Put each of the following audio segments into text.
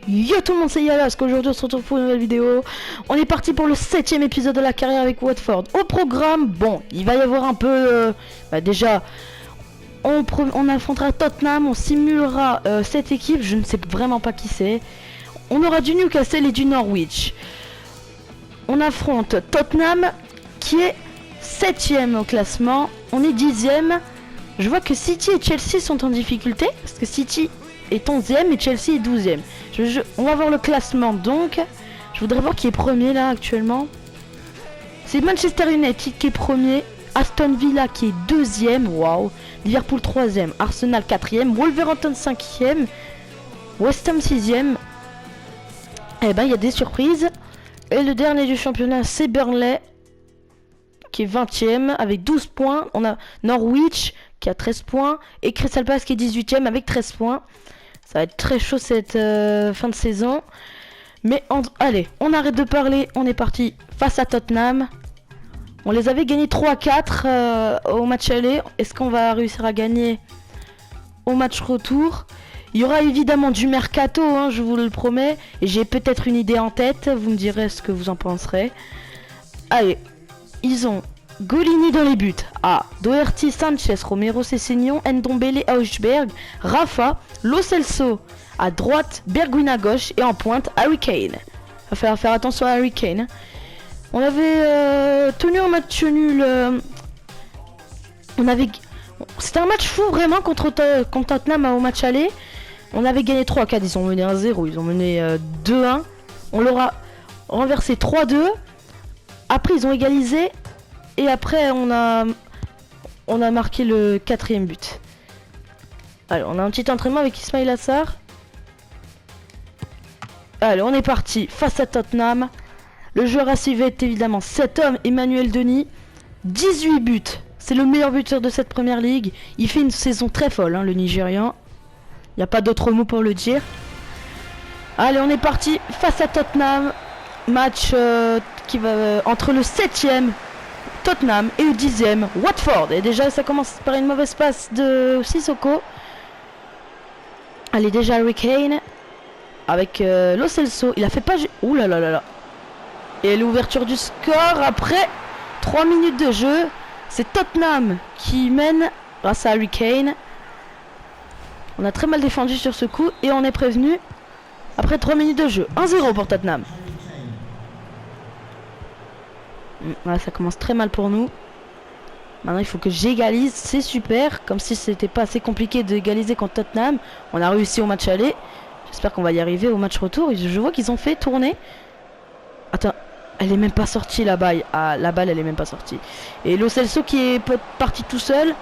Yo tout le monde, c'est Yalas, qu'aujourd'hui on se retrouve pour une nouvelle vidéo. On est parti pour le 7ème épisode de la carrière avec Watford. Au programme, bon, il va y avoir un peu... déjà, on affrontera Tottenham, on simulera cette équipe, je ne sais vraiment pas qui c'est. On aura du Newcastle et du Norwich. On affronte Tottenham, qui est 7ème au classement. On est 10ème. Je vois que City et Chelsea sont en difficulté, parce que City est 11ème et Chelsea est 12ème. On va voir le classement donc. Je voudrais voir qui est premier là actuellement. C'est Manchester United qui est premier. Aston Villa qui est deuxième. Waouh. Liverpool 3ème. Arsenal 4ème. Wolverhampton 5ème. West Ham 6ème. Eh ben il y a des surprises. Et le dernier du championnat c'est Burnley qui est 20ème avec 12 points. On a Norwich qui a 13 points. Et Crystal Palace qui est 18ème avec 13 points. Ça va être très chaud cette fin de saison. Mais allez, on arrête de parler. On est parti face à Tottenham. On les avait gagnés 3-4 au match aller. Est-ce qu'on va réussir à gagner au match retour? Il y aura évidemment du mercato, hein, je vous le promets. Et j'ai peut-être une idée en tête. Vous me direz ce que vous en penserez. Allez, ils ont Golini dans les buts. Doherty, Sanchez, Romero, Cessignon, Ndombele, Augsberg, Rafa, Lo Celso à droite, Bergwijn à gauche et en pointe Harry Kane. Va falloir faire attention à Harry Kane. On avait tenu un match nul. C'était un match fou vraiment contre Tottenham au match aller. On avait gagné 3-4, ils ont mené 1-0, ils ont mené 2-1. On leur a renversé 3-2. Après ils ont égalisé. Et après on a marqué le 4ème but. Alors on a un petit entraînement avec Ismail Assar. Allez, on est parti face à Tottenham. Le joueur à suivre est évidemment cet homme, Emmanuel Denis. 18 buts. C'est le meilleur buteur de cette première ligue. Il fait une saison très folle, hein, le Nigérian. Il n'y a pas d'autre mot pour le dire. Allez, on est parti face à Tottenham. Match qui va entre le 7ème Tottenham et le 10ème Watford. Et déjà ça commence par une mauvaise passe de Sissoko. Allez, déjà Harry Kane avec Lo Celso. Il a fait pas... Ouh là là là là. Et l'ouverture du score après 3 minutes de jeu. C'est Tottenham qui mène grâce à Harry Kane. On a très mal défendu sur ce coup et on est prévenu après 3 minutes de jeu. 1-0 pour Tottenham. Voilà, ça commence très mal pour nous. Maintenant il faut que j'égalise, c'est super. Comme si c'était pas assez compliqué d'égaliser contre Tottenham. On a réussi au match aller. J'espère qu'on va y arriver au match retour. Je vois qu'ils ont fait tourner. Attends, elle est même pas sortie la balle. La balle elle est même pas sortie. Et Lo Celso qui est parti tout seul.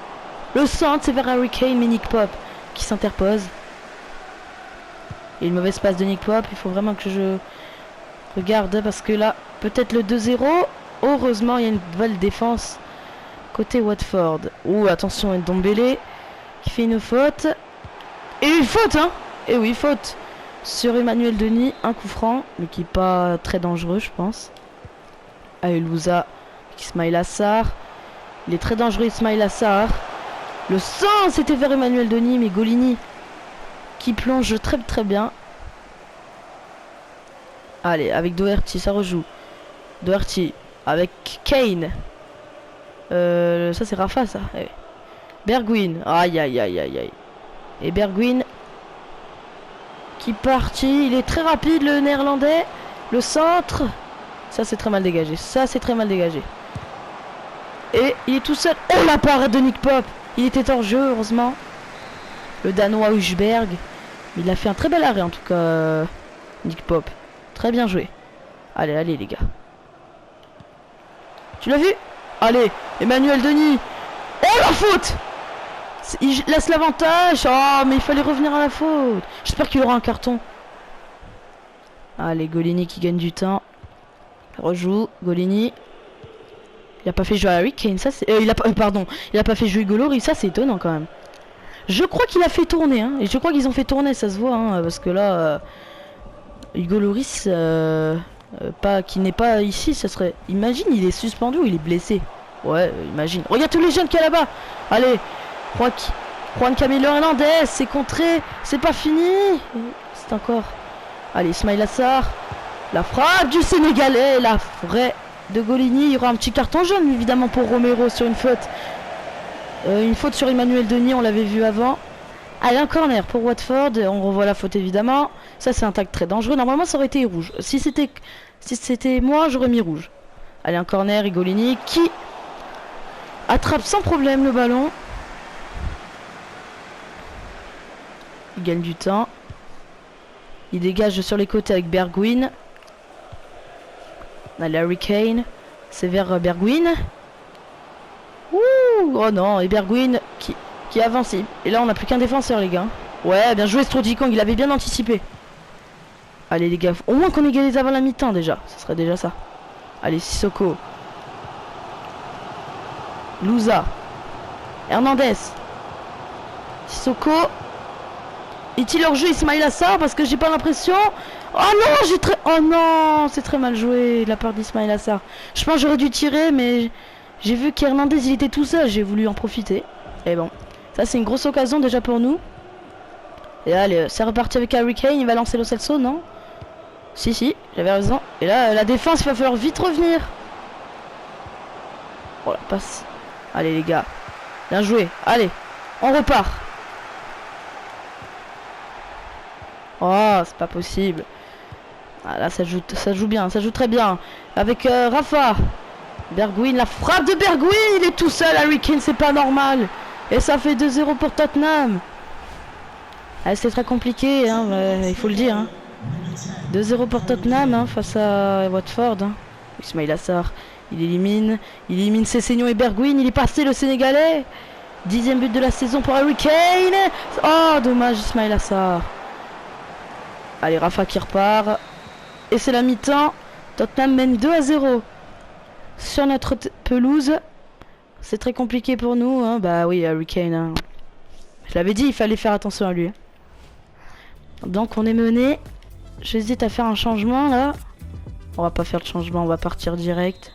Le centre c'est vers Harry Kane, mais Nick Pope qui s'interpose. Et une mauvaise passe de Nick Pope. Il faut vraiment que je regarde parce que là peut-être le 2-0. Heureusement, il y a une belle défense côté Watford. Ouh, attention, Ndombele qui fait une faute. Et une faute, hein. Et oui, faute sur Emmanuel Denis. Un coup franc, mais qui n'est pas très dangereux, je pense. Allez, Louza, Ismail Assar. Il est très dangereux, Ismail Assar. Le sang, c'était vers Emmanuel Denis, mais Golini qui plonge très très bien. Allez, avec Doherty, ça rejoue. Doherty. Avec Kane. Ça c'est Rafa ça. Bergwijn. Aïe aïe aïe aïe aïe. Et Bergwijn qui partit. Il est très rapide le néerlandais. Le centre. Ça c'est très mal dégagé. Ça c'est très mal dégagé. Et il est tout seul. Oh la parade de Nick Pope. Il était hors jeu heureusement. Le danois Augsberg. Il a fait un très bel arrêt en tout cas. Nick Pope. Très bien joué. Allez allez les gars. Tu l'as vu? Allez, Emmanuel Denis. Oh la faute! Il laisse l'avantage. Oh mais il fallait revenir à la faute. J'espère qu'il aura un carton. Allez, Golini qui gagne du temps. Rejoue, Golini. Il a pas fait jouer Harry Kane, ça c'est... pardon, il a pas fait jouer Golori, ça c'est étonnant quand même. Je crois qu'il a fait tourner, hein. Et je crois qu'ils ont fait tourner, ça se voit, hein, parce que là... Hugo Lloris... qui n'est pas ici, ça serait... Imagine, il est suspendu ou il est blessé. Ouais, imagine. Regarde tous les jeunes qu'il y a là-bas. Allez, Juan Camilo Hernandez, c'est contré. C'est pas fini. C'est encore Allez, Ismail Assar. La frappe du Sénégalais. La vraie de Golini. Il y aura un petit carton jaune évidemment pour Romero sur une faute. Une faute sur Emmanuel Denis, on l'avait vu avant. Allez, un corner pour Watford. On revoit la faute évidemment. Ça c'est un tacle très dangereux. Normalement ça aurait été rouge. Si c'était moi, j'aurais mis rouge. Allez, un corner, Golini qui attrape sans problème le ballon. Il gagne du temps. Il dégage sur les côtés avec Bergwijn. Allez, Harry Kane. C'est vers Bergwijn. Ouh, oh non, et Bergwijn qui avance. Et là, on n'a plus qu'un défenseur, les gars. Ouais, bien joué, Strootwijk, il avait bien anticipé. Allez, les gars, au moins qu'on égalise avant la mi-temps, déjà. Ce serait déjà ça. Allez, Sissoko. Louza. Hernandez. Sissoko. Est-il hors jeu Ismail Assar? Parce que j'ai pas l'impression. Oh non, oh non, c'est très mal joué de la part d'Ismail Assar. Je pense que j'aurais dû tirer, mais j'ai vu qu'Hernandez il était tout seul. J'ai voulu en profiter. Et bon, ça c'est une grosse occasion déjà pour nous. Et allez, c'est reparti avec Harry Kane. Il va lancer le Celso, non? Si, j'avais raison. Et là, la défense, il va falloir vite revenir. Oh la passe. Allez les gars, bien joué. Allez, on repart. Oh, c'est pas possible. Ah, là, ça joue bien, ça joue très bien. Avec Rafa. Bergwijn, la frappe de Bergwijn. Il est tout seul, Harry Kane, c'est pas normal. Et ça fait 2-0 pour Tottenham. Ah, c'est très compliqué, hein, il faut le dire. Hein. 2-0 pour Tottenham hein, face à Watford. Hein. Ismail Assar, il élimine Sessegnon et Bergwijn. Il est passé le Sénégalais. 10e but de la saison pour Harry Kane. Oh, dommage, Ismail Assar. Allez, Rafa qui repart. Et c'est la mi-temps. Tottenham mène 2-0 sur notre pelouse. C'est très compliqué pour nous. Hein. Bah oui, Harry Kane. Hein. Je l'avais dit, il fallait faire attention à lui. Donc on est mené. J'hésite à faire un changement là. On va pas faire le changement, on va partir direct.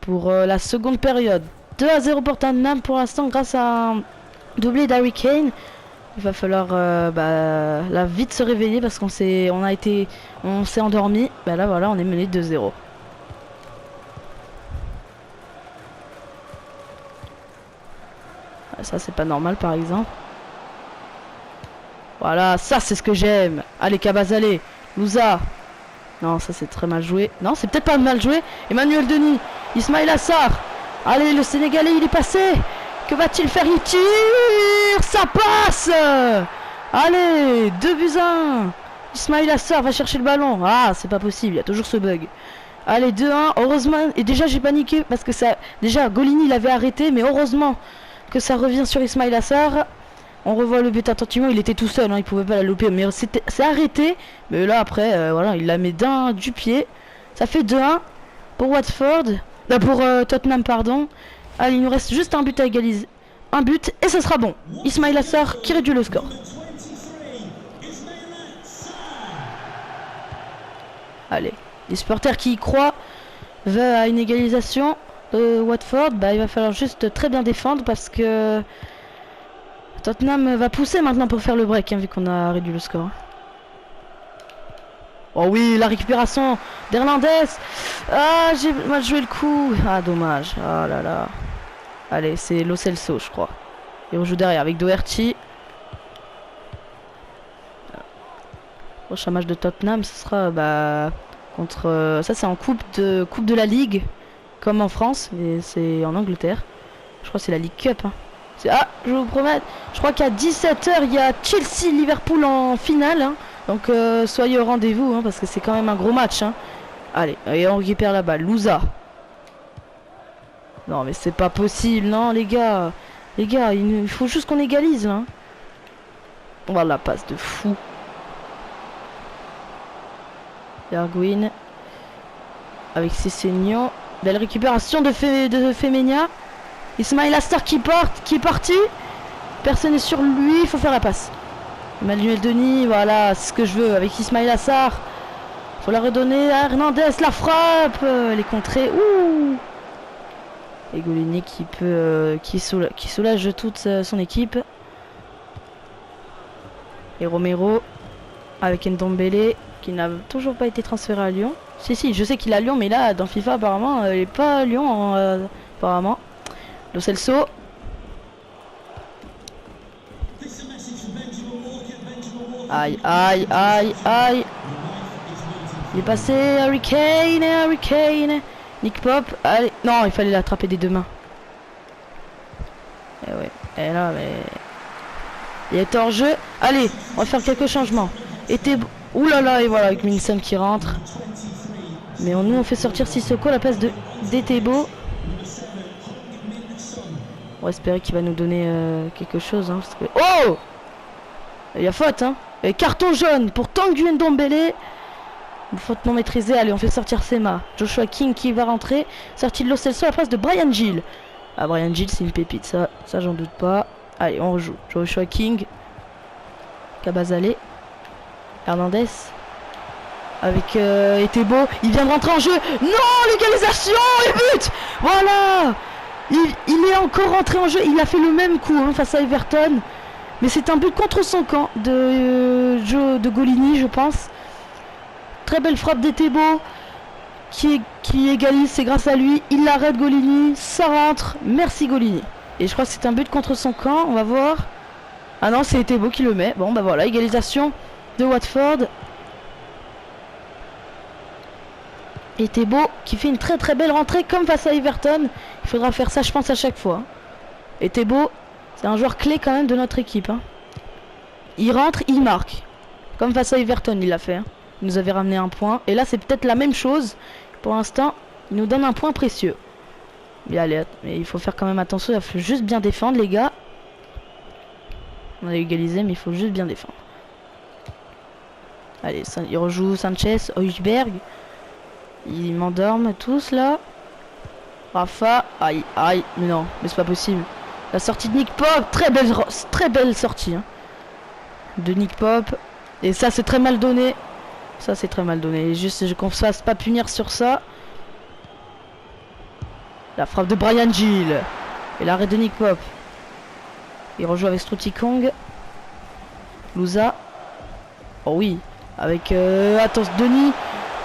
Pour la seconde période. 2-0 pour Tottenham pour l'instant grâce à un doublé d'Harry Kane. Il va falloir là vite se réveiller parce qu'on s'est endormi. Bah là voilà, on est mené 2-0. Ça c'est pas normal par exemple. Voilà, ça c'est ce que j'aime. Allez Kabazale, Louza. Non, ça c'est très mal joué. Non, c'est peut-être pas mal joué. Emmanuel Denis, Ismail Assar. Allez, le Sénégalais il est passé. Que va-t-il faire? Il tire. Ça passe. Allez, 2-1. Ismail Assar va chercher le ballon. Ah, c'est pas possible, il y a toujours ce bug. Allez, 2-1. Heureusement, et déjà j'ai paniqué parce que ça... Déjà, Golini l'avait arrêté, mais heureusement que ça revient sur Ismail Assar. On revoit le but attentivement, il était tout seul, hein, il pouvait pas la louper, mais c'est arrêté. Mais là après, voilà, il la met du pied. Ça fait 2-1 pour Watford, pour Tottenham pardon. Allez, il nous reste juste un but à égaliser, un but et ça sera bon. Ismail Assar qui réduit le score. Allez, les supporters qui y croient veulent à une égalisation de Watford, bah il va falloir juste très bien défendre parce que Tottenham va pousser maintenant pour faire le break, hein, vu qu'on a réduit le score. Oh oui, la récupération d'Hernandez. Ah, j'ai mal joué le coup. Ah, dommage. Ah là là. Allez, c'est Lo Celso, je crois. Et on joue derrière avec Doherty. Prochain match de Tottenham, ce sera contre... ça, c'est en coupe de la Ligue, comme en France. Et c'est en Angleterre. Je crois que c'est la League Cup, hein. Ah, je vous promets, je crois qu'à 17 h il y a Chelsea-Liverpool en finale. Hein. Donc soyez au rendez-vous hein, parce que c'est quand même un gros match. Hein. Allez, et on récupère la balle. Louza. Non mais c'est pas possible, non les gars. Les gars, il faut juste qu'on égalise. Hein. On va la passe de fou. Bergwijn. Avec Sessegnon. Belle récupération de Femenia. Ismail Assar qui est parti. Personne n'est sur lui, il faut faire la passe. Emmanuel Denis, voilà, c'est ce que je veux avec Ismail Assar. Faut la redonner à Hernandez, la frappe. Les contrées. Ouh. Et Golini qui soulage toute son équipe. Et Romero. avec Ndombele qui n'a toujours pas été transféré à Lyon. Si, je sais qu'il est à Lyon, mais là, dans FIFA, apparemment, il est pas à Lyon, apparemment. Lo Celso. Aïe, aïe, aïe, aïe. Il est passé, Harry Kane, Harry Kane. Nick Pop, allez. Non, il fallait l'attraper des deux mains. Et ouais, et là, mais... Il est hors jeu. Allez, on va faire quelques changements. Ouh là là, et voilà, avec Minson qui rentre. Mais nous, on fait sortir Sissoko à la place d'Etebo. On va espérer qu'il va nous donner quelque chose. Hein, parce que... Oh! Il y a faute, hein. Et carton jaune pour Tanguy Ndombele. Une faute non maîtrisée. Allez, on fait sortir Sema. Joshua King qui va rentrer. Sorti de Lo Celso à la place de Brian Gill. Ah, Brian Gill, c'est une pépite, ça j'en doute pas. Allez, on rejoue. Joshua King. Cabazale. Hernandez. Avec Etebo. Il vient de rentrer en jeu. Non, l'égalisation et but. Voilà. Il est encore rentré en jeu. Il a fait le même coup hein, face à Everton. Mais c'est un but contre son camp de Golini, je pense. Très belle frappe d'Etebo qui égalise, c'est grâce à lui. Il l'arrête Golini, ça rentre. Merci Golini. Et je crois que c'est un but contre son camp, on va voir. Ah non, c'est Etebo qui le met. Bon bah voilà, égalisation de Watford. Etebo qui fait une très belle rentrée comme face à Everton. Il faudra faire ça je pense à chaque fois. Etebo, c'est un joueur clé quand même de notre équipe. Hein. Il rentre, il marque. Comme face à Everton il l'a fait. Hein. Il nous avait ramené un point. Et là c'est peut-être la même chose. Pour l'instant, il nous donne un point précieux. Mais allez, mais il faut faire quand même attention. Il faut juste bien défendre les gars. On a égalisé mais il faut juste bien défendre. Allez, il rejoue Sanchez, Højbjerg. Ils m'endorment tous là. Rafa, aïe, aïe, mais non, mais c'est pas possible. La sortie de Nick Pop, très belle sortie hein, de Nick Pop. Et ça c'est très mal donné. Ça c'est très mal donné. Juste qu'on se fasse pas punir sur ça. La frappe de Brian Gill. Et l'arrêt de Nick Pop. Il rejoue avec Strutikong. Louza. Oh oui. Avec attention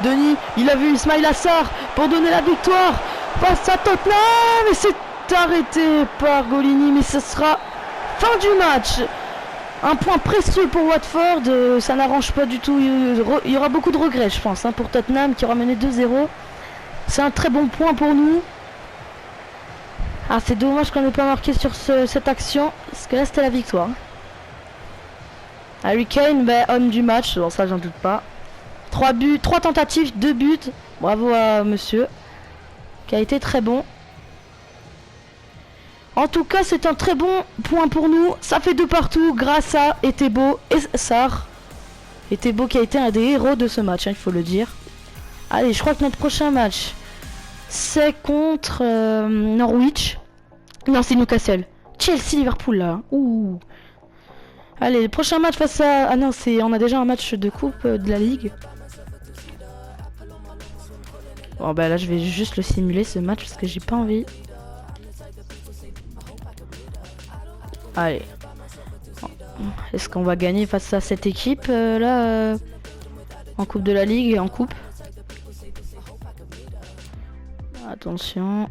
Denis, il a vu Ismail Assar pour donner la victoire face à Tottenham. Et c'est arrêté par Golini. Mais ce sera fin du match. Un point précieux pour Watford. Ça n'arrange pas du tout. Il y aura beaucoup de regrets je pense hein, pour Tottenham qui aura mené 2-0. C'est un très bon point pour nous. Ah c'est dommage qu'on n'ait pas marqué sur cette action. Parce que là c'était la victoire. Harry Kane, ben, homme du match. Bon ça j'en doute pas. 3 buts, 3 tentatives, 2 buts. Bravo à monsieur. Qui a été très bon. En tout cas, c'est un très bon point pour nous. Ça fait 2 partout grâce à Etebo et Sarr. Etebo qui a été un des héros de ce match, hein, il faut le dire. Allez, je crois que notre prochain match, c'est contre Norwich. Non, c'est Newcastle. Chelsea, Liverpool là. Ouh. Allez, le prochain match face à... Ah non, on a déjà un match de coupe de la Ligue. Bon bah là je vais juste le simuler ce match parce que j'ai pas envie. Allez. Est-ce qu'on va gagner face à cette équipe là en coupe de la Ligue et en coupe? Attention.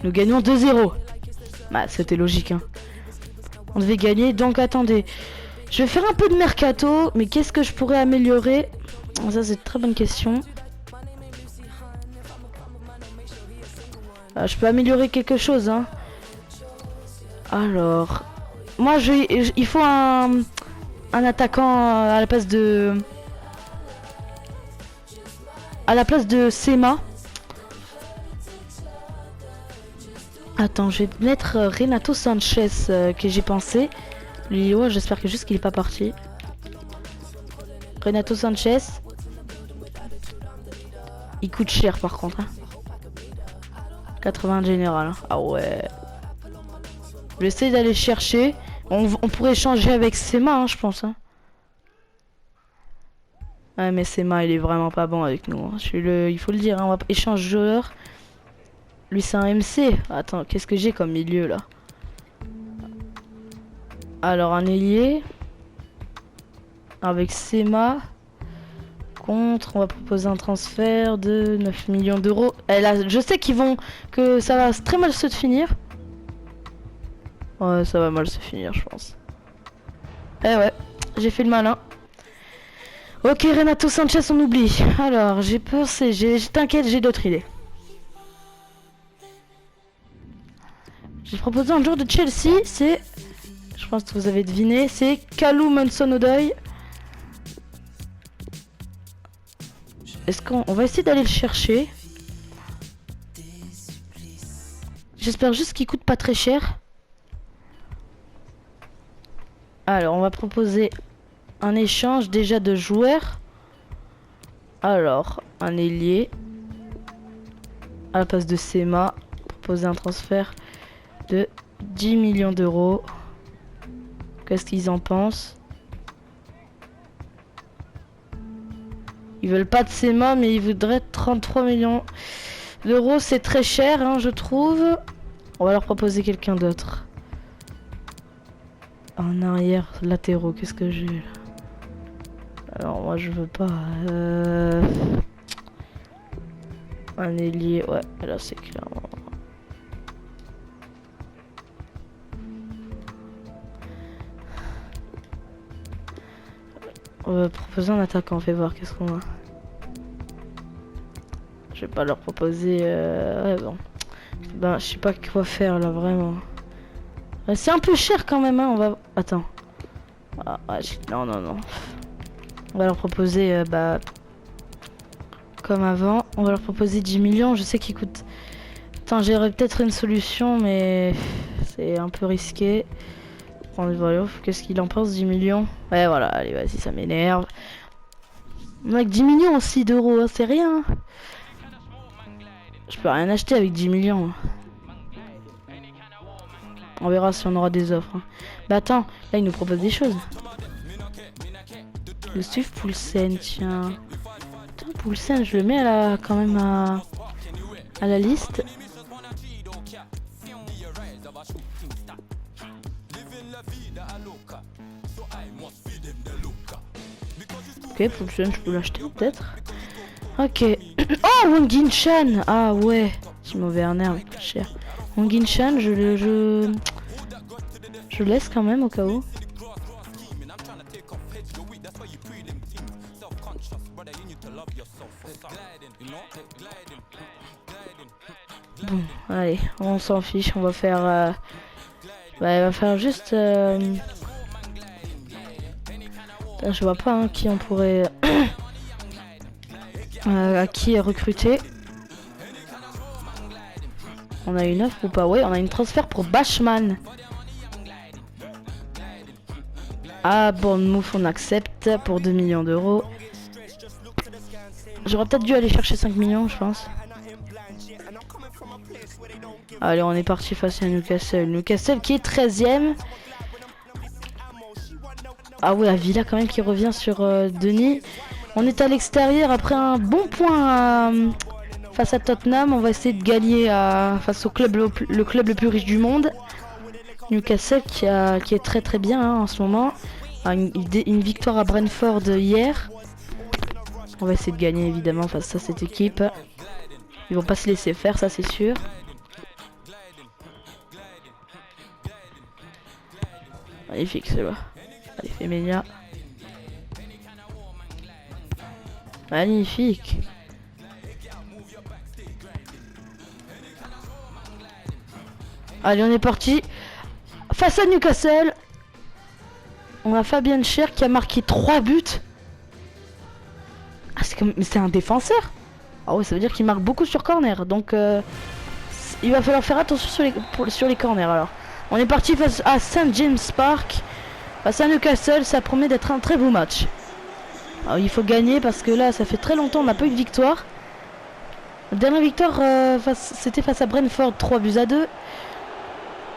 Nous gagnons 2-0. Bah c'était logique hein. On devait gagner, donc attendez. Je vais faire un peu de mercato, mais qu'est-ce que je pourrais améliorer? Ça c'est une très bonne question. Je peux améliorer quelque chose, hein. Alors, moi il faut un attaquant à la place de... Sema. Attends, je vais mettre Renato Sanchez que j'ai pensé. Lui, ouais, j'espère que juste qu'il est pas parti. Renato Sanchez. Il coûte cher par contre. Hein. 80 général. Hein. Ah ouais. Je vais essayer d'aller chercher. On pourrait échanger avec Sema, hein, je pense. Hein. Ouais, mais Sema, il est vraiment pas bon avec nous. Hein. Il faut le dire. Hein. On va échanger joueur. Lui, c'est un MC. Attends, qu'est-ce que j'ai comme milieu, là? Alors, un ailier. Avec Sema. Contre, on va proposer un transfert de 9 millions d'euros. Je sais que ça va très mal se finir. Ouais, ça va mal se finir, je pense. Eh ouais, j'ai fait le malin. Ok, Renato Sanchez, on oublie. Alors, j'ai pensé, t'inquiète, j'ai d'autres idées. J'ai proposé un joueur de Chelsea, c'est... Je pense que vous avez deviné, c'est Kalou Hudson-Odoi. Est-ce qu'on va essayer d'aller le chercher? J'espère juste qu'il coûte pas très cher. Alors, on va proposer un échange déjà de joueurs. Alors, un ailier. À la place de Sema. Proposer un transfert de 10 millions d'euros. Qu'est-ce qu'ils en pensent? Ils veulent pas de Sema, mais ils voudraient 33 millions d'euros. C'est très cher, hein, je trouve. On va leur proposer quelqu'un d'autre. En arrière, latéraux, qu'est-ce que j'ai là? Alors moi je veux pas. Un ailier, ouais, là c'est clairement. On va proposer un attaquant, on fait voir qu'est-ce qu'on a. Je vais pas leur proposer. Ouais, bon. Ben, je sais pas quoi faire là, vraiment. C'est un peu cher quand même, hein. On va. Attends. Ah, non, non, non. On va leur proposer, comme avant. On va leur proposer 10 millions. Je sais qu'ils coûtent. Attends, j'aurais peut-être une solution, mais c'est un peu risqué. Qu'est-ce qu'il en pense, 10 millions? Ouais, voilà, allez, vas-y, ça m'énerve. Avec 10 millions aussi d'euros, hein, c'est rien. Je peux rien acheter avec 10 millions. On verra si on aura des offres. Hein. Bah attends, là il nous propose des choses. Le Steve Poulsen, tiens. Attends, Poulsen, je le mets quand même à la liste. Ok, Poulsen, je peux l'acheter peut-être. Ok. Oh, Wang Yinchan. Ah ouais. Timo Werner, mais cher. Wang Yinchan, je laisse quand même au cas où. Bon, allez, on s'en fiche, on va faire... il va faire juste... Je vois pas hein, qui on pourrait... à qui recruter. On a une offre ou pas? Ouais, on a une transfert pour Bashman. Ah, Bournemouth, on accepte pour 2 millions d'euros. J'aurais peut-être dû aller chercher 5 millions, je pense. Allez, on est parti face à Newcastle. Newcastle qui est 13e. Ah ouais, la Villa quand même qui revient sur Denis. On est à l'extérieur après un bon point face à Tottenham. On va essayer de gagner face au club le club le plus riche du monde. Newcastle qui est très très bien hein, en ce moment. Une victoire à Brentford hier. On va essayer de gagner évidemment face à cette équipe. Ils vont pas se laisser faire, ça c'est sûr. Magnifique celui-là. Allez, Femenia. Magnifique. Allez, on est parti. Face à Newcastle. On a Fabien Cher qui a marqué 3 buts. Ah, c'est un défenseur. Ah ouais, ça veut dire qu'il marque beaucoup sur corner. Donc, il va falloir faire attention sur les corners alors. On est parti face à St James Park. Face à Newcastle, ça promet d'être un très beau match. Alors, il faut gagner parce que là, ça fait très longtemps on n'a pas eu de victoire. La dernière victoire, c'était face à Brentford, 3-2.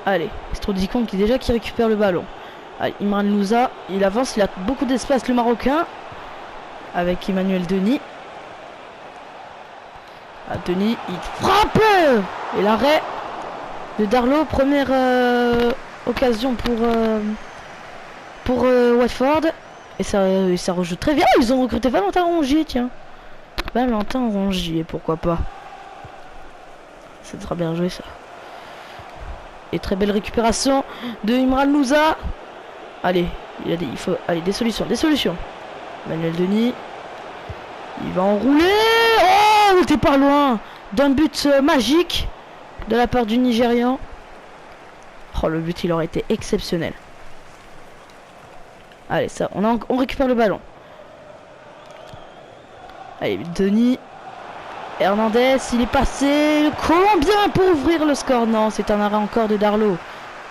Allez, Strodicon qui récupère le ballon. Allez, Imran Louza, il avance, il a beaucoup d'espace le Marocain. Avec Emmanuel Denis. Ah, Denis, il frappe. Et l'arrêt de Darlow. Première occasion pour Watford. Et ça rejoue très bien. Ils ont recruté Valentin Rongier, tiens. Valentin Rongier, pourquoi pas. C'est très bien joué ça. Et très belle récupération de Imran Louza. Allez, il faut allez, des solutions. Manuel Denis. Il va enrouler. Oh, t'es pas loin d'un but magique de la part du Nigérian. Oh, le but il aurait été exceptionnel. Allez, ça, on récupère le ballon. Allez, Denis. Hernandez, il est passé. Combien pour ouvrir le score? Non, c'est un arrêt encore de Darlow.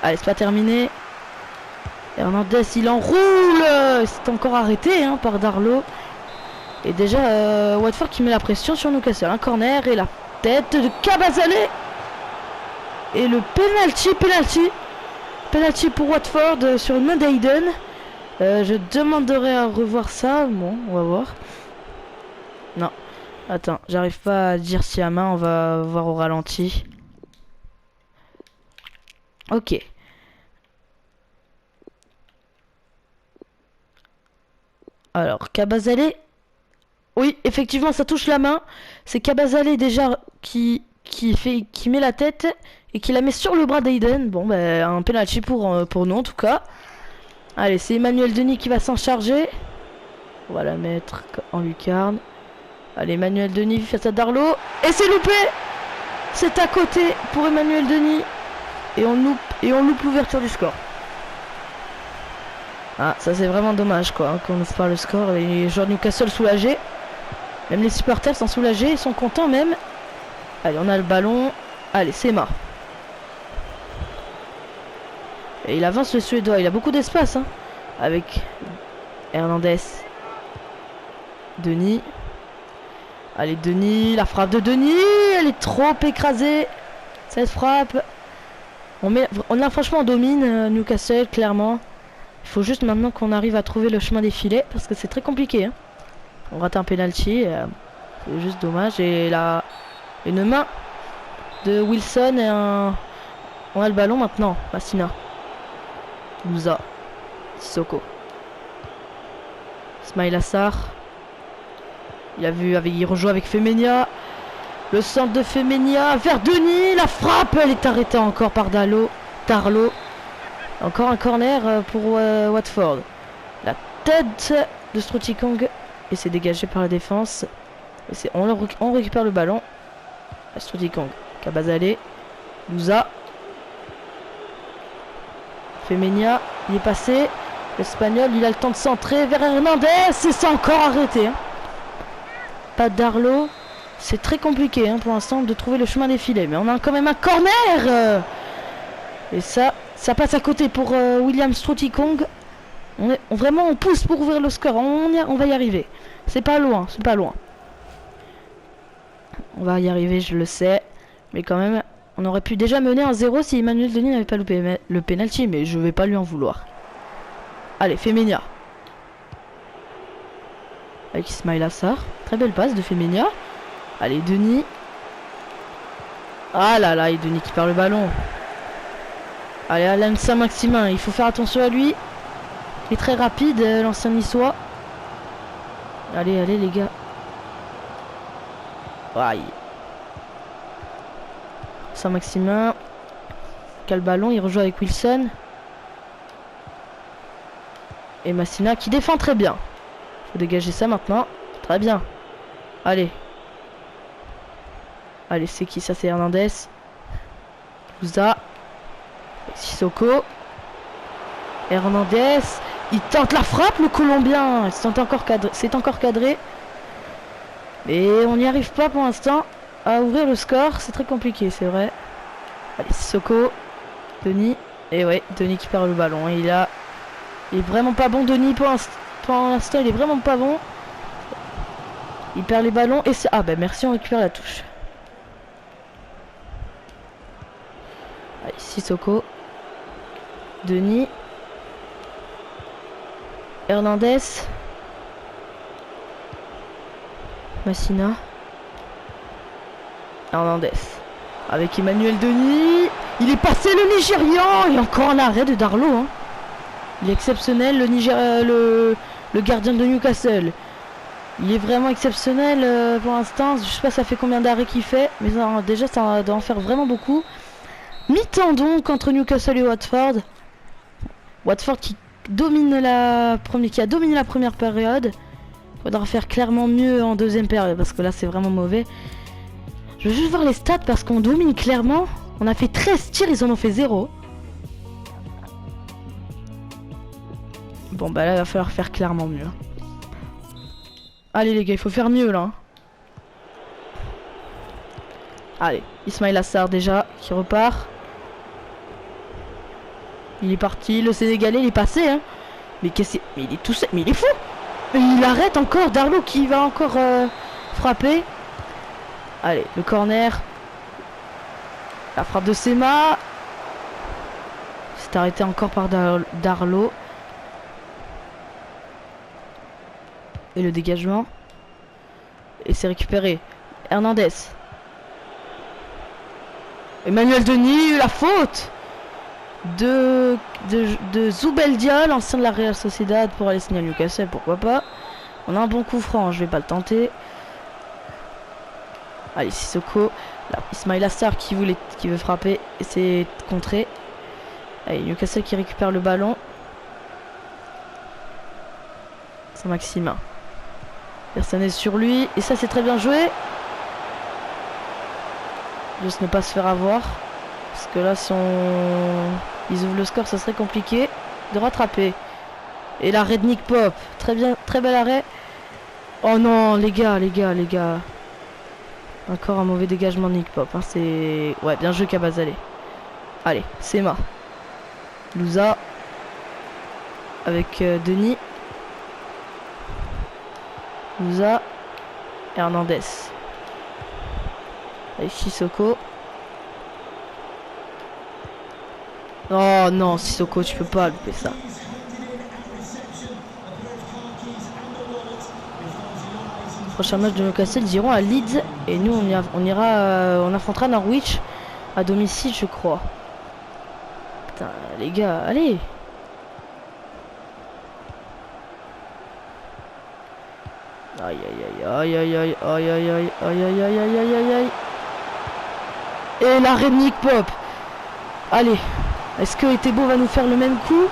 Allez, c'est pas terminé. Hernandez, il enroule. C'est encore arrêté hein, par Darlow. Et déjà, Watford qui met la pression sur Newcastle. Un corner et la tête de Kabazale. Et le penalty pour Watford sur une main d'Aiden. Je demanderai à revoir ça. Bon, on va voir. Non. Attends, j'arrive pas à dire si à main, on va voir au ralenti. Ok. Alors, Kabazale. Oui, effectivement, ça touche la main. C'est Kabazale déjà qui met la tête et qui la met sur le bras d'Aiden. Bon, ben, un penalty pour nous en tout cas. Allez, c'est Emmanuel Denis qui va s'en charger. On va la mettre en lucarne. Allez, Emmanuel Denis face à Darlow. Et c'est loupé. C'est à côté pour Emmanuel Denis. Et on loupe l'ouverture du score. Ah, ça c'est vraiment dommage quoi, hein, qu'on n'ouvre pas le score. Les joueurs de Newcastle soulagés. Même les supporters sont soulagés, ils sont contents même. Allez, on a le ballon. Allez, c'est Emma. Et il avance le Suédois, il a beaucoup d'espace hein, avec Hernandez. Denis. Allez, Denis, la frappe de Denis, elle est trop écrasée. Cette frappe. On a franchement on domine Newcastle, clairement. Il faut juste maintenant qu'on arrive à trouver le chemin des filets, parce que c'est très compliqué. Hein. On rate un penalty, c'est juste dommage. Et là, une main de Wilson et on a le ballon maintenant. Massina. Louza. Sissoko. Ismail Assar. Il rejoue avec Femenia. Le centre de Femenia vers Denis. La frappe, elle est arrêtée encore par Darlow. Encore un corner pour Watford. La tête de Strootykong. Et c'est dégagé par la défense. Et on récupère le ballon. Strootykong. Kabazale. Louza. Femenia. Il est passé. L'Espagnol, il a le temps de centrer vers Hernandez. Et c'est encore arrêté. Hein. Pas Darlow. C'est très compliqué hein, pour l'instant de trouver le chemin des filets. Mais on a quand même un corner. Et ça passe à côté pour William Strootykong. Vraiment on pousse pour ouvrir le score. On va y arriver. C'est pas loin. On va y arriver, je le sais. Mais quand même, on aurait pu déjà mener un 0 si Emmanuel Denis n'avait pas loupé le penalty. Mais je vais pas lui en vouloir. Allez, Femenia. Avec Ismail Assar. Très belle passe de Femenia. Allez, Denis. Ah là là, et Denis qui perd le ballon. Allez, Alain Saint-Maximin, il faut faire attention à lui. Il est très rapide, l'ancien niçois. Allez, les gars. Aïe. Saint-Maximin. Quel ballon, il rejoue avec Wilson. Et Massina qui défend très bien. Faut dégager ça maintenant. Très bien. Allez. Allez, c'est qui ça? C'est Hernandez. Louza. Sissoko. Hernandez. Il tente la frappe, le Colombien. C'est encore cadré. Mais on n'y arrive pas pour l'instant à ouvrir le score. C'est très compliqué, c'est vrai. Allez, Sissoko. Denis. Et ouais, Denis qui perd le ballon. Il est vraiment pas bon, Denis, pour l'instant. Il est vraiment pas bon. Il perd les ballons. Et ah ben merci, on récupère la touche. Allez, Sissoko. Denis. Hernandez. Hernandez. Avec Emmanuel Denis. Il est passé le Nigérian. Et encore un arrêt de Darlow. Hein. Il est exceptionnel le gardien de Newcastle. Il est vraiment exceptionnel pour l'instant. Je sais pas ça fait combien d'arrêts qu'il fait. Mais ça, déjà ça doit en faire vraiment beaucoup. Mi-temps donc entre Newcastle et Watford. Watford qui a dominé la première période. Faudra faire clairement mieux en deuxième période. Parce que là c'est vraiment mauvais. Je veux juste voir les stats parce qu'on domine clairement. On a fait 13 tirs, ils en ont fait 0. Bon bah là il va falloir faire clairement mieux. Allez les gars, il faut faire mieux là. Allez, Ismaïla Sarr déjà qui repart. Il est parti, le Sénégalais il est passé hein. Mais qu'est-ce mais il est tout seul, mais il est fou. Et il arrête encore Darlow qui va encore frapper. Allez, le corner. La frappe de Sema. C'est arrêté encore par Darlow. Et le dégagement. Et c'est récupéré. Hernandez. Emmanuel Denis, la faute de Zubeldia, l'ancien de la Real Sociedad, pour aller signer à Newcastle, pourquoi pas. On a un bon coup franc, je vais pas le tenter. Allez, Sissoko. Là, Ismaïla Sarr qui veut frapper. Et c'est contré. Allez, Newcastle qui récupère le ballon. C'est Maximin. Personne n'est sur lui. Et ça, c'est très bien joué. Juste ne pas se faire avoir. Parce que là, si ils ouvrent le score, ça serait compliqué de rattraper. Et l'arrêt de Nick Pope. Très bien, très bel arrêt. Oh non, les gars. Encore un mauvais dégagement de Nick Pope. Hein, c'est... Ouais, bien joué Kabazale. Allez, Sema. Louza. Avec Denis. Louza. Hernandez. Avec Sissoko. Oh non, Sissoko, tu peux pas louper ça. Prochain match de Newcastle, ils iront à Leeds. Et nous, on affrontera Norwich à domicile, je crois. Putain, les gars, allez. Aïe aïe aïe aïe aïe aïe aïe aïe aïe aïe aïe aïe aïe aïe. Et l'arrêt de Nick Pope. Allez. Est-ce que Etebo va nous faire le même coup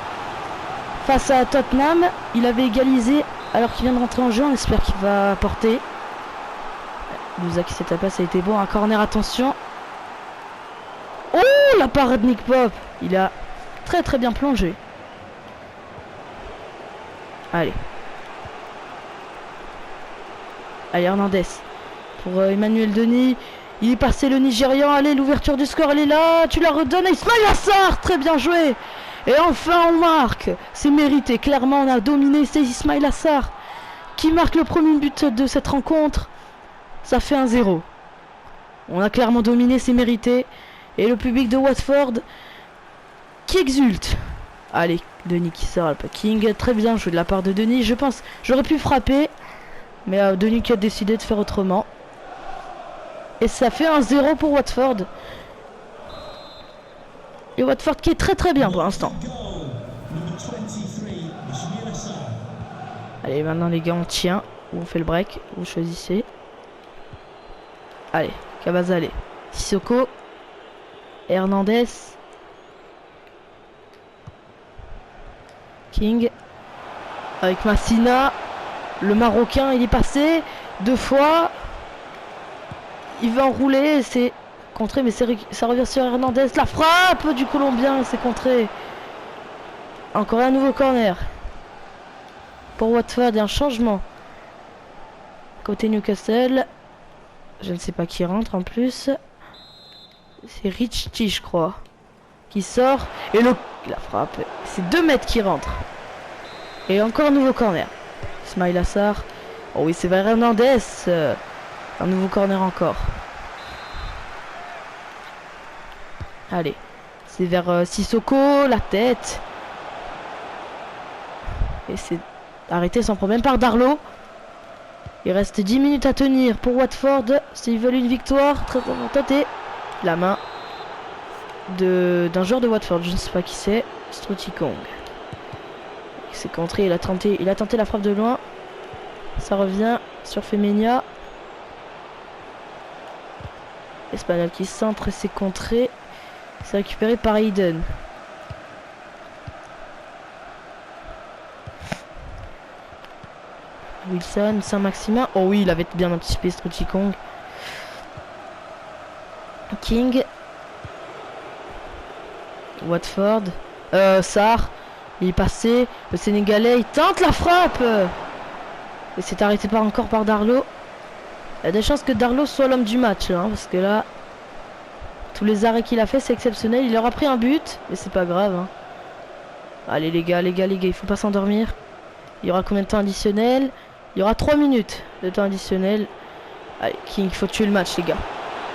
face à Tottenham? Il avait égalisé alors qu'il vient de rentrer en jeu. On espère qu'il va porter. Louza qui s'est tapé, ça a été bon. Un corner, attention. Oh, la parade de Nick Pope. Il a très très bien plongé. Allez. Allez, Hernandez. Pour Emmanuel Denis. Il est passé le Nigérian. Allez, l'ouverture du score, elle est là. Tu la redonnes à Ismaïla Sarr. Très bien joué. Et enfin, on marque. C'est mérité. Clairement, on a dominé. C'est Ismaïla Sarr qui marque le premier but de cette rencontre. Ça fait 1-0. On a clairement dominé. C'est mérité. Et le public de Watford qui exulte. Allez, Denis qui sort le King. Très bien joué de la part de Denis. Je pense, j'aurais pu frapper. Mais Denis qui a décidé de faire autrement. Et ça fait 1-0 pour Watford. Et Watford qui est très très bien pour l'instant. Allez, maintenant les gars, on tient. Ou on fait le break. Vous choisissez. Allez, Kabazale. Sissoko. Hernandez. King. Avec Massina. Le Marocain, il est passé 2 fois. Il va enrouler, c'est contré, mais ça revient sur Hernandez. La frappe du Colombien, c'est contré. Encore un nouveau corner. Pour Watford, il y a un changement. Côté Newcastle. Je ne sais pas qui rentre en plus. C'est Richie, je crois. Qui sort. Et la frappe. C'est 2 mètres qui rentrent. Et encore un nouveau corner. Ismaïla Sarr. Oh oui, c'est vers Hernandez. Un nouveau corner encore. Allez. C'est vers Sissoko. La tête. Et c'est arrêté sans problème par Darlow. Il reste 10 minutes à tenir pour Watford. S'ils veulent une victoire, très tenter la main d'un joueur de Watford. Je ne sais pas qui c'est. Strootykong. Il s'est contré, il a tenté la frappe de loin. Ça revient sur Femenia. Espagnol qui centre et c'est contré. C'est récupéré par Hayden. Wilson, Saint-Maximin. Oh oui, il avait bien anticipé Strootykong. King. Watford. Sarr. Il est passé. Le Sénégalais, il tente la frappe. Et c'est arrêté encore par Darlow. Il y a des chances que Darlow soit l'homme du match. Hein, parce que là, tous les arrêts qu'il a fait, c'est exceptionnel. Il aura pris un but. Mais c'est pas grave. Hein. Allez les gars, il faut pas s'endormir. Il y aura combien de temps additionnel? Il y aura 3 minutes de temps additionnel. Allez, King, il faut tuer le match, les gars.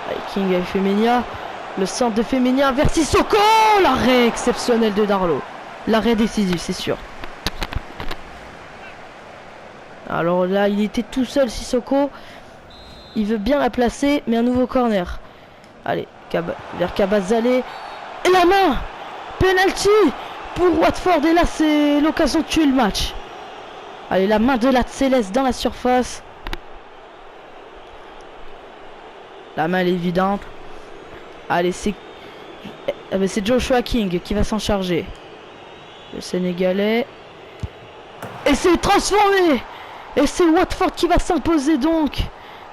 Allez, King avec Femenia. Le centre de Femenia vers Sissoko. L'arrêt exceptionnel de Darlow. L'arrêt décisif, c'est sûr. Alors là, il était tout seul, Sissoko. Il veut bien la placer, mais un nouveau corner. Allez, vers Kabazale. Et la main. Penalty pour Watford. Et là, c'est l'occasion de tuer le match. Allez, la main de la Céleste dans la surface. La main, elle est évidente. Allez, c'est Joshua King qui va s'en charger. Le Sénégalais. Et c'est transformé. Et c'est Watford qui va s'imposer donc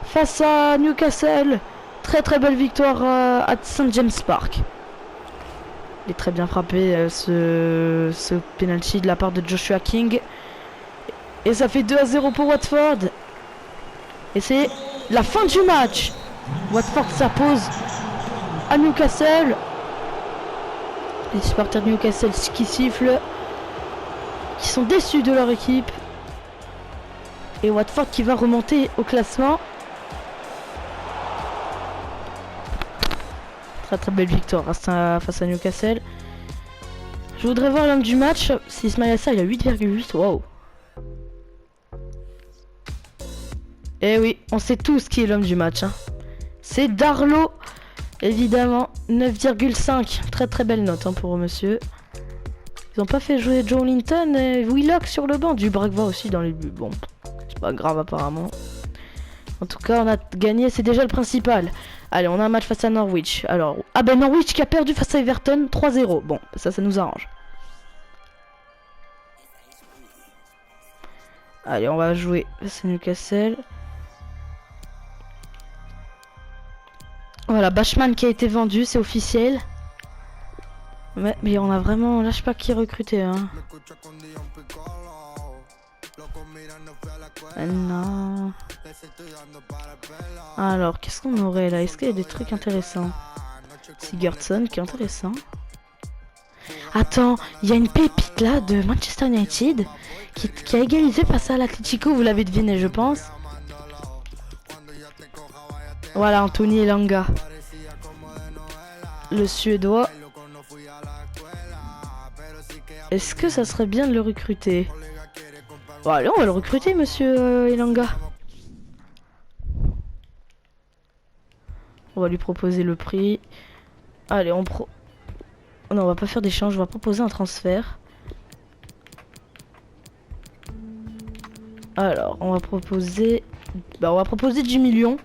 face à Newcastle. Très très belle victoire à St James Park. Il est très bien frappé ce penalty de la part de Joshua King. Et ça fait 2-0 pour Watford. Et c'est la fin du match. Watford s'impose à Newcastle. Les supporters de Newcastle qui sifflent, qui sont déçus de leur équipe. Et Watford qui va remonter au classement. Très très belle victoire face à Newcastle. Je voudrais voir l'homme du match. Si Ismaïla Sarr, il a 8,8. Waouh. Eh oui, on sait tous qui est l'homme du match. Hein. C'est Darlow. Évidemment, 9,5. Très très belle note hein, pour monsieur. Ils n'ont pas fait jouer Joe Linton et Willock sur le banc. Du Brakva aussi dans les buts. Bon, c'est pas grave apparemment. En tout cas, on a gagné, c'est déjà le principal. Allez, on a un match face à Norwich. Alors, Norwich qui a perdu face à Everton 3-0. Bon, ça nous arrange. Allez, on va jouer face à Newcastle. Voilà, Bashman qui a été vendu, c'est officiel. Mais on a vraiment... Là, je sais pas qui recruter. Hein. Non. Alors, qu'est-ce qu'on aurait là? Est-ce qu'il y a des trucs intéressants? Sigurdsson qui est intéressant. Attends, il y a une pépite là de Manchester United qui a égalisé face à l'Atlético, vous l'avez deviné, je pense. Voilà, Anthony Elanga. Le Suédois. Est-ce que ça serait bien de le recruter? Bon, allez, on va le recruter, monsieur Elanga. On va lui proposer le prix. Allez, non, on va pas faire d'échange, on va proposer un transfert. Alors, on va proposer 10 millions.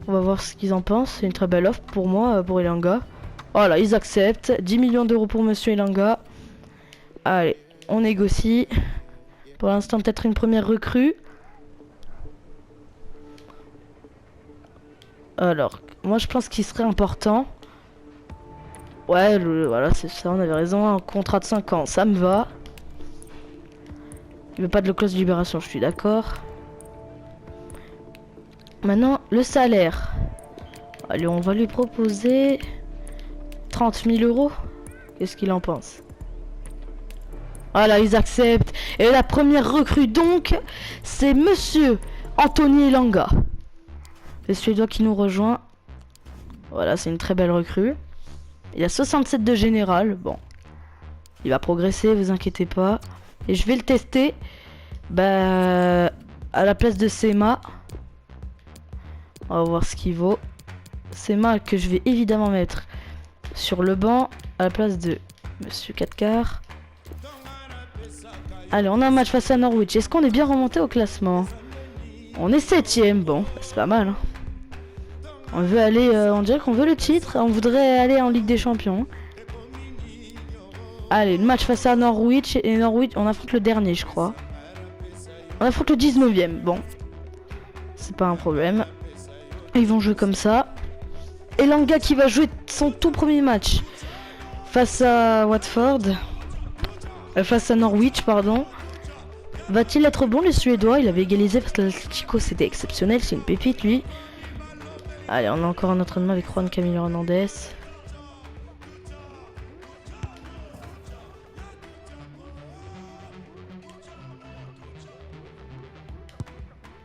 On va voir ce qu'ils en pensent. C'est une très belle offre pour moi, pour Elanga. Voilà, ils acceptent. 10 millions d'euros pour monsieur Elanga. Allez, on négocie. Pour l'instant, peut-être une première recrue. Alors, moi je pense qu'il serait important. Ouais, voilà, c'est ça, on avait raison. Un contrat de 5 ans, ça me va. Il veut pas de clause de libération, je suis d'accord. Maintenant, le salaire. Allez, on va lui proposer 30 000 euros. Qu'est-ce qu'il en pense? Voilà, ils acceptent. Et la première recrue, donc, c'est monsieur Anthony Elanga. Le Suédois qui nous rejoint. Voilà, c'est une très belle recrue. Il a 67 de général. Bon, il va progresser, vous inquiétez pas. Et je vais le tester. Bah, à la place de Sema. On va voir ce qu'il vaut. Sema que je vais évidemment mettre sur le banc à la place de Monsieur 4 Allez, on a un match face à Norwich. Est-ce qu'on est bien remonté au classement? On est 7ème. Bon, c'est pas mal. Hein. On veut aller... on dirait qu'on veut le titre. On voudrait aller en Ligue des Champions. Allez, le match face à Norwich. Et Norwich, on affronte le dernier, je crois. On affronte le 19ème. Bon. C'est pas un problème. Ils vont jouer comme ça. Elanga qui va jouer son tout premier match face à Watford. Face à Norwich, pardon. Va-t-il être bon, le Suédois? Il avait égalisé face à l'Atlético, c'était exceptionnel, c'est une pépite lui. Allez, on a encore un entraînement avec Juan Camilo Hernandez.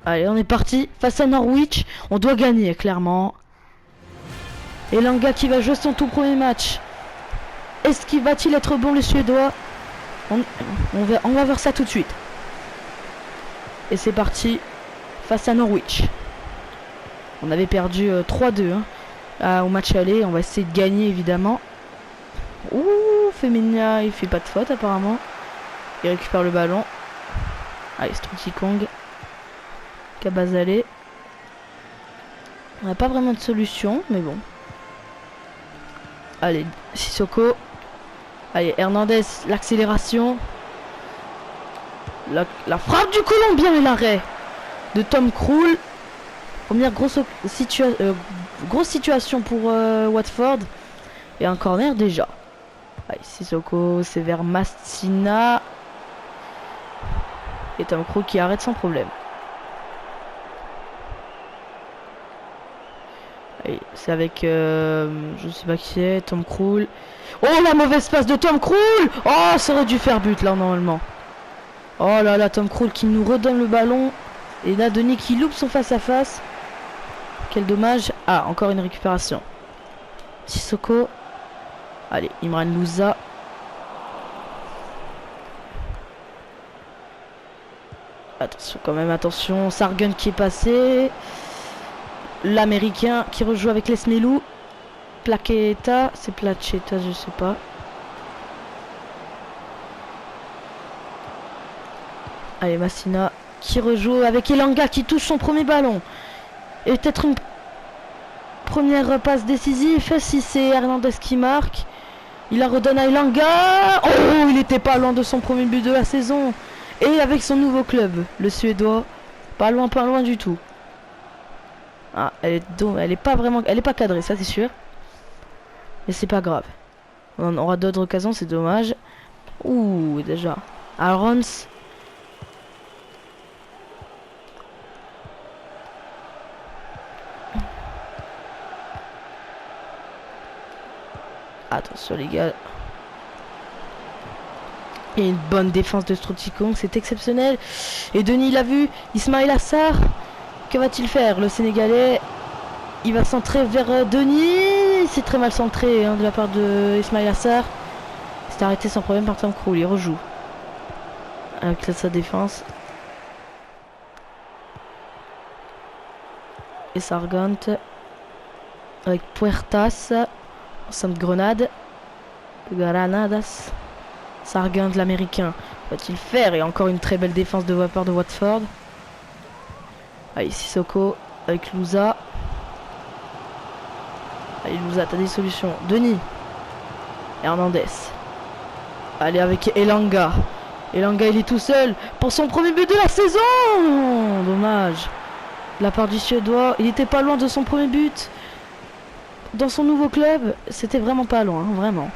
Allez, on est parti face à Norwich. On doit gagner, clairement. Elanga qui va jouer son tout premier match. Est-ce qu'il va-t-il être bon, le Suédois? On va voir ça tout de suite. Et c'est parti face à Norwich. On avait perdu 3-2 au match aller. On va essayer de gagner évidemment. Ouh, Femenia, il fait pas de faute apparemment. Il récupère le ballon. Allez, Strutikong. Kabazale. On n'a pas vraiment de solution, mais bon. Allez, Sissoko. Allez, Hernandez, l'accélération. La frappe du Colombien et l'arrêt de Tom Krul. Première grosse situation pour Watford. Et un corner déjà. Allez, Sissoko, c'est vers Mastina. Et Tom Krul qui arrête sans problème. C'est avec je sais pas qui c'est, Tom Krul. Oh, la mauvaise passe de Tom Krul. Oh, ça aurait dû faire but là normalement. Oh là là, Tom Krul qui nous redonne le ballon. Et là, Denis qui loupe son face-à-face. Quel dommage. Ah, encore une récupération. Sissoko. Allez, Imran Louza. Attention quand même, attention. Sargun qui est passé. L'américain qui rejoue avec les Smelou. Plaqueta, c'est Placeta, je sais pas. Allez, Massina qui rejoue avec Elanga qui touche son premier ballon. Et peut-être une première passe décisive. Si c'est Hernandez qui marque. Il la redonne à Elanga. Oh, il était pas loin de son premier but de la saison. Et avec son nouveau club, le Suédois. Pas loin du tout. Ah, elle est pas vraiment, elle est pas cadrée, ça c'est sûr. Mais c'est pas grave. On aura d'autres occasions, c'est dommage. Ouh, déjà. Arons. Attention les gars. Et une bonne défense de Strutikong, c'est exceptionnel. Et Denis l'a vu, Ismail Assar. Que va-t-il faire? Le Sénégalais, il va centrer vers Denis. C'est très mal centré de la part de Ismail Assar. C'est arrêté sans problème par Tom Krul. Il rejoue avec sa défense. Et Sargant avec Puertas. Centre Grenade. Granadas. Sargant l'américain. Va-t-il faire? Et encore une très belle défense de Vapeur de Watford. Allez, Sissoko avec Louza. Allez, Louza, t'as des solutions. Denis. Hernandez. Allez, avec Elanga. Elanga, il est tout seul pour son premier but de la saison. Dommage. De la part du Suédois, il était pas loin de son premier but. Dans son nouveau club, c'était vraiment pas loin, hein, vraiment.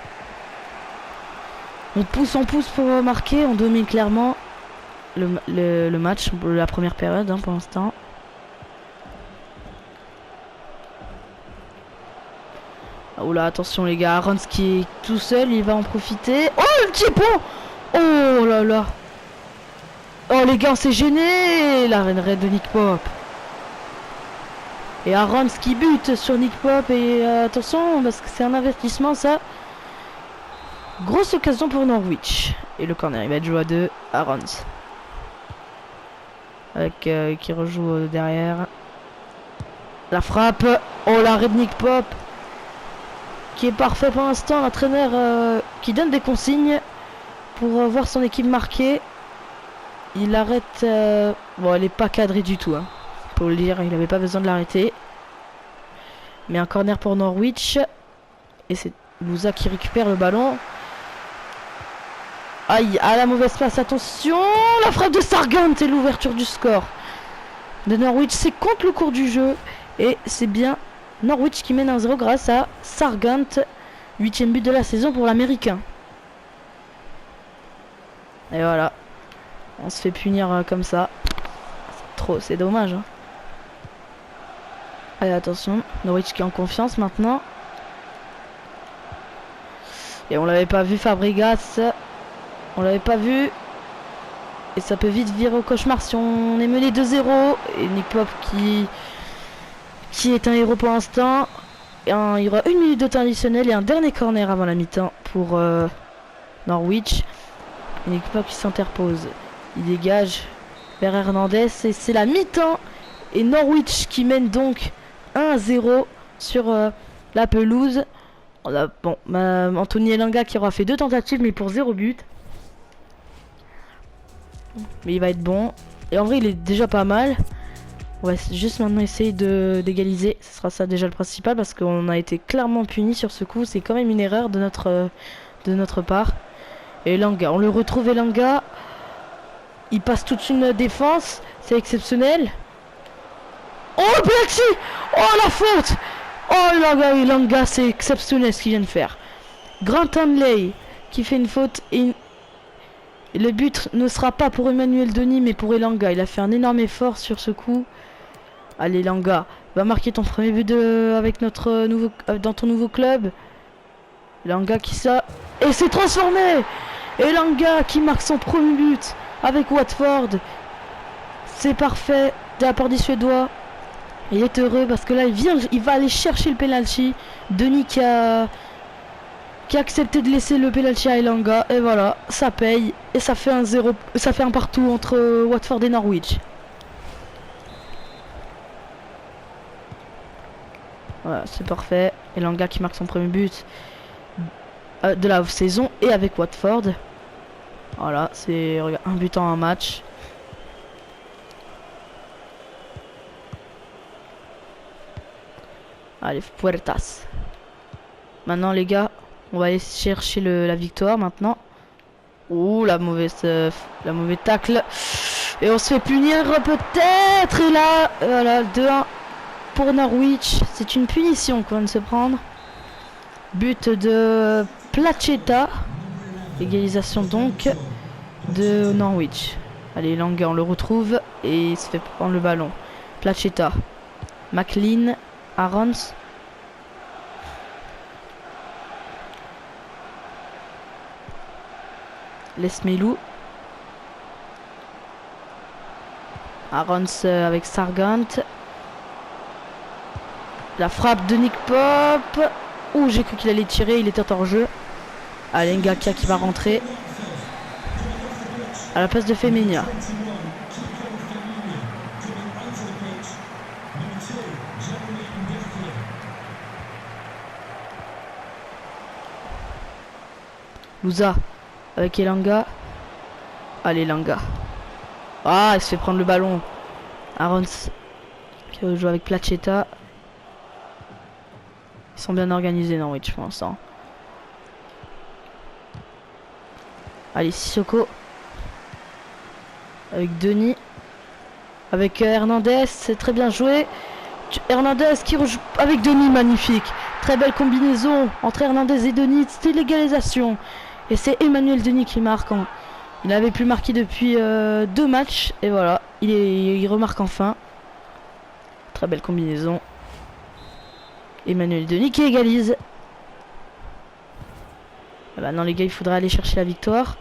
On pousse pour marquer. On domine clairement le match, la première période pour l'instant. Oh là, attention les gars, Arons qui est tout seul, il va en profiter. Oh, le petit pont. Oh là là. Oh les gars, on s'est gêné. La reine de Nick Pope. Et Arons qui bute sur Nick Pope. Et attention, parce que c'est un avertissement ça. Grosse occasion pour Norwich. Et le corner, il va être joué à 2. Arons. avec qui rejoue derrière. La frappe. Oh, l'arrêt de Nick Pope qui est parfait pour l'instant. L'entraîneur qui donne des consignes pour voir son équipe marquer. Il arrête. Bon, elle est pas cadrée du tout. Hein. Pour le dire, il n'avait pas besoin de l'arrêter. Mais un corner pour Norwich. Et c'est Louza qui récupère le ballon. Aïe, à la mauvaise passe, attention. La frappe de Sargent et l'ouverture du score de Norwich. C'est contre le cours du jeu. Et c'est bien Norwich qui mène 1-0 grâce à Sargent. 8e but de la saison pour l'Américain. Et voilà. On se fait punir comme ça. C'est dommage. Hein. Allez, attention. Norwich qui est en confiance maintenant. Et on l'avait pas vu, Fabregas. On l'avait pas vu. Et ça peut vite virer au cauchemar si on est mené 2-0. Et Nick Pope qui est un héros pour l'instant. Il y aura 1 minute de temps additionnel et un dernier corner avant la mi-temps pour Norwich. Et Nick Pope qui s'interpose. Il dégage vers Hernandez. Et c'est la mi-temps. Et Norwich qui mène donc 1-0 sur la pelouse. Bon, Anthony Elanga qui aura fait 2 tentatives mais pour 0 but. Mais il va être bon. Et en vrai il est déjà pas mal. On va juste maintenant essayer d'égaliser. Ce sera ça déjà le principal parce qu'on a été clairement puni sur ce coup. C'est quand même une erreur de notre part. Et Elanga, on le retrouve Elanga. Il passe toute une défense. C'est exceptionnel. Oh le penalty. Oh la faute. Oh Elanga, c'est exceptionnel ce qu'il vient de faire. Grant Hanley qui fait une faute et le but ne sera pas pour Emmanuel Denis mais pour Elanga. Il a fait un énorme effort sur ce coup. Allez Elanga, va marquer ton premier but dans ton nouveau club. Elanga qui ça et s'est transformé. Elanga qui marque son premier but avec Watford. C'est parfait de la part des Suédois. Il est heureux parce que là il va aller chercher le penalty. Denis qui a accepté de laisser le penalty à Elanga. Et voilà, ça paye. Et ça fait 1-0. Ça fait un partout entre Watford et Norwich. Voilà, c'est parfait. Elanga qui marque son premier but de la saison et avec Watford. Voilà, c'est un but en un match. Allez, Puertas. Maintenant les gars, on va aller chercher la victoire maintenant. Ouh, la mauvaise tacle. Et on se fait punir peut-être. Et là, voilà, 2-1 pour Norwich. C'est une punition qu'on vient de se prendre. But de Placheta. Égalisation donc de Norwich. Allez, Elanga, on le retrouve. Et il se fait prendre le ballon. Placheta. McLean. Arons. Lesmelou. Arons avec Sargent. La frappe de Nick Pope. Ouh, j'ai cru qu'il allait tirer, il était hors jeu. Allez, Ngakia qui va rentrer. À la place de Femenia. Louza avec Elanga. Allez Elanga. Ah, il se fait prendre le ballon. Arons qui joue avec Placheta. Ils sont bien organisés Norwich pour l'instant. Allez Sissoko. Avec Denis. Avec Hernandez. C'est très bien joué. Hernandez qui rejoue avec Denis. Magnifique. Très belle combinaison entre Hernandez et Denis. C'était l'égalisation. Et c'est Emmanuel Denis qui marque. Il n'avait plus marqué depuis 2 matchs. Et voilà, il remarque enfin. Très belle combinaison. Emmanuel Denis qui égalise. Et maintenant les gars, il faudra aller chercher la victoire.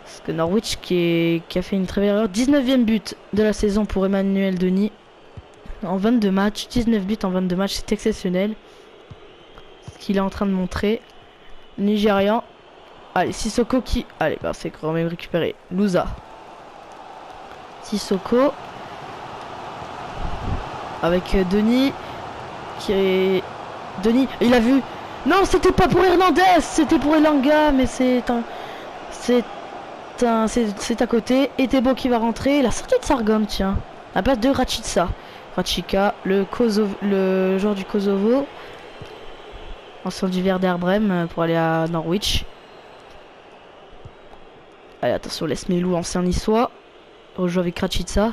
Parce que Norwich qui a fait une très belle erreur. 19e but de la saison pour Emmanuel Denis. En 22 matchs. 19 buts en 22 matchs. C'est exceptionnel. Ce qu'il est en train de montrer. Nigérian. Allez, Sissoko qui... Allez, bah c'est quand même récupéré. Louza. Sissoko. Avec Denis. Qui est... Denis, il a vu. Non, c'était pas pour Hernandez, c'était pour Elanga, mais c'est à côté. Et Tebo qui va rentrer. La sortie de Sargom, tiens. À la place de Rachica. Rachica, le joueur du Kosovo. Ancien du Werder Brême pour aller à Norwich. Allez, attention, laisse Melou, ancien niçois. Rejoue avec Rachica.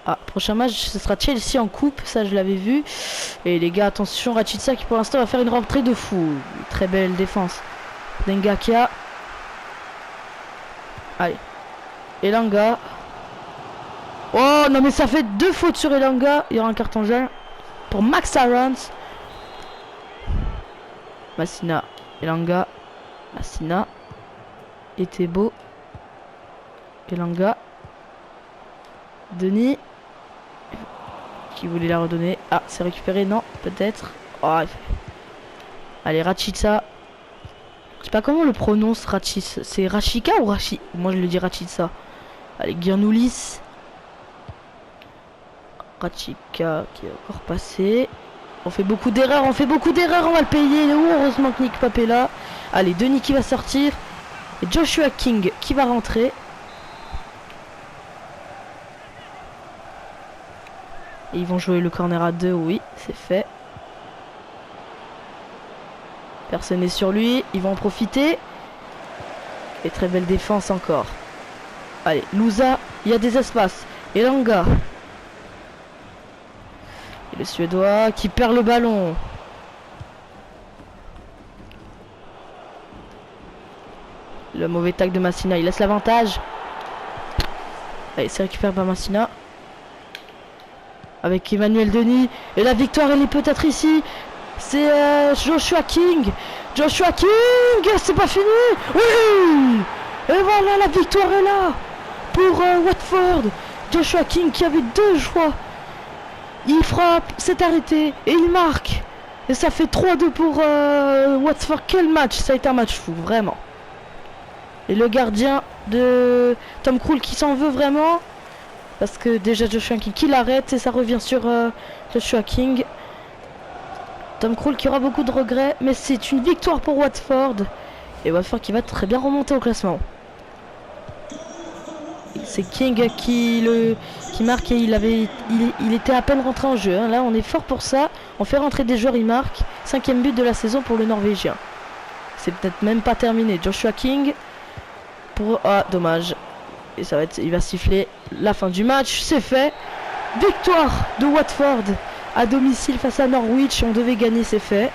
Ah, prochain match, ce sera Chelsea en coupe, ça je l'avais vu. Et les gars, attention, Rachica qui pour l'instant va faire une rentrée de fou. Très belle défense. Dengakia. Allez. Elanga. Oh non mais ça fait 2 fautes sur Elanga. Il y aura un carton jaune pour Max Aarons. Massina. Elanga. Massina. Etebo. Elanga. Denis. Qui voulait la redonner. Ah, c'est récupéré, non, peut-être. Oh, allez, Rachica. Je sais pas comment on le prononce, Rachica. C'est Rachica ou Rachi? Moi je le dis Rachica. Allez, Giannoulis. Rachica qui est encore passé. On fait beaucoup d'erreurs, on va le payer. Heureusement que Nick Pop est là. Allez, Denis qui va sortir. Et Joshua King qui va rentrer. Et ils vont jouer le corner à 2, oui, c'est fait. Personne n'est sur lui, ils vont en profiter. Et très belle défense encore. Allez, Louza, il y a des espaces. Elanga. Et le Suédois qui perd le ballon. Le mauvais tac de Massina, il laisse l'avantage. Allez, c'est récupéré par Massina. Avec Emmanuel Denis. Et la victoire, elle est peut-être ici. C'est Joshua King. Joshua King. C'est pas fini. Oui. Et voilà, la victoire est là. Pour Watford. Joshua King qui avait 2 choix. Il frappe, s'est arrêté. Et il marque. Et ça fait 3-2 pour Watford. Quel match. Ça a été un match fou, vraiment. Et le gardien de Tom Krul qui s'en veut vraiment. Parce que déjà Joshua King qui l'arrête et ça revient sur Joshua King. Tom Krul qui aura beaucoup de regrets. Mais c'est une victoire pour Watford. Et Watford qui va très bien remonter au classement. C'est King qui marque et il était à peine rentré en jeu. Hein. Là on est fort pour ça. On fait rentrer des joueurs, il marque. 5e but de la saison pour le Norvégien. C'est peut-être même pas terminé. Joshua King. Ah dommage. Et ça va être, il va siffler la fin du match. C'est fait. Victoire de Watford à domicile face à Norwich. On devait gagner, c'est fait.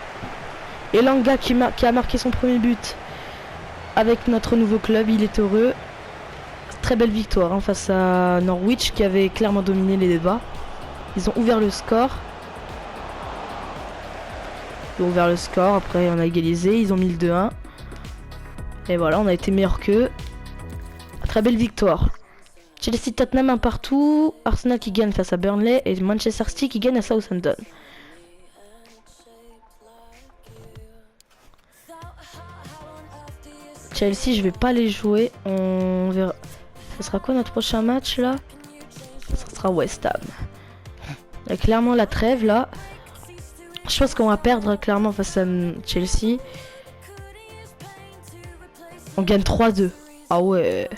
Et Langa qui a marqué son premier but avec notre nouveau club. Il est heureux. Très belle victoire hein, face à Norwich qui avait clairement dominé les débats. Ils ont ouvert le score. Après on a égalisé. Ils ont mis le 2-1. Et voilà, on a été meilleur qu'eux. Très belle victoire. Chelsea Tottenham un partout. Arsenal qui gagne face à Burnley. Et Manchester City qui gagne à Southampton. Chelsea, je vais pas les jouer. On verra. Ce sera quoi notre prochain match là? Ce sera West Ham. Il y a clairement la trêve là. Je pense qu'on va perdre clairement face à Chelsea. On gagne 3-2. Ah ouais.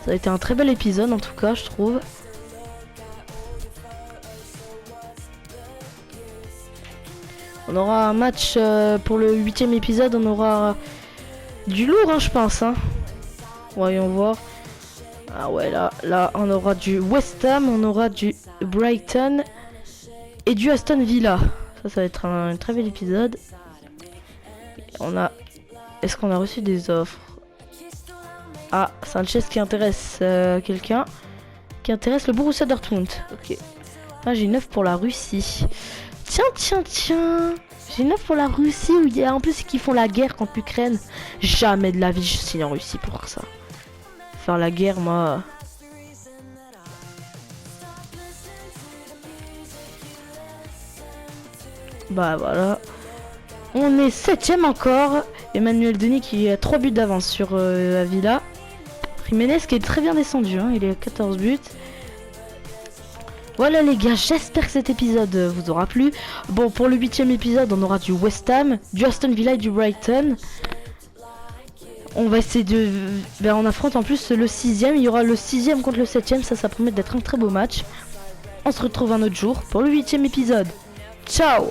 Ça a été un très bel épisode en tout cas, je trouve. On aura un match pour le 8e épisode. On aura du lourd, hein, je pense. Hein. Voyons voir. Ah ouais, là, on aura du West Ham, on aura du Brighton et du Aston Villa. Ça va être un très bel épisode. Est-ce qu'on a reçu des offres? Ah, Sanchez qui intéresse quelqu'un. Qui intéresse le Borussia Dortmund. Ok. Ah, j'ai une offre pour la Russie. Tiens. J'ai une offre pour la Russie où il y a en plus qui font la guerre contre l'Ukraine. Jamais de la vie je signe en Russie pour ça. Faire la guerre, moi. Bah voilà. On est 7e encore. Emmanuel Denis qui a 3 buts d'avance sur Avila. Jiménez qui est très bien descendu, hein, il est à 14 buts. Voilà les gars, j'espère que cet épisode vous aura plu. Bon, pour le 8ème épisode, on aura du West Ham, du Aston Villa et du Brighton. On va essayer de... Ben, on affronte en plus le 6ème, il y aura le 6ème contre le 7ème, ça promet d'être un très beau match. On se retrouve un autre jour pour le 8ème épisode. Ciao!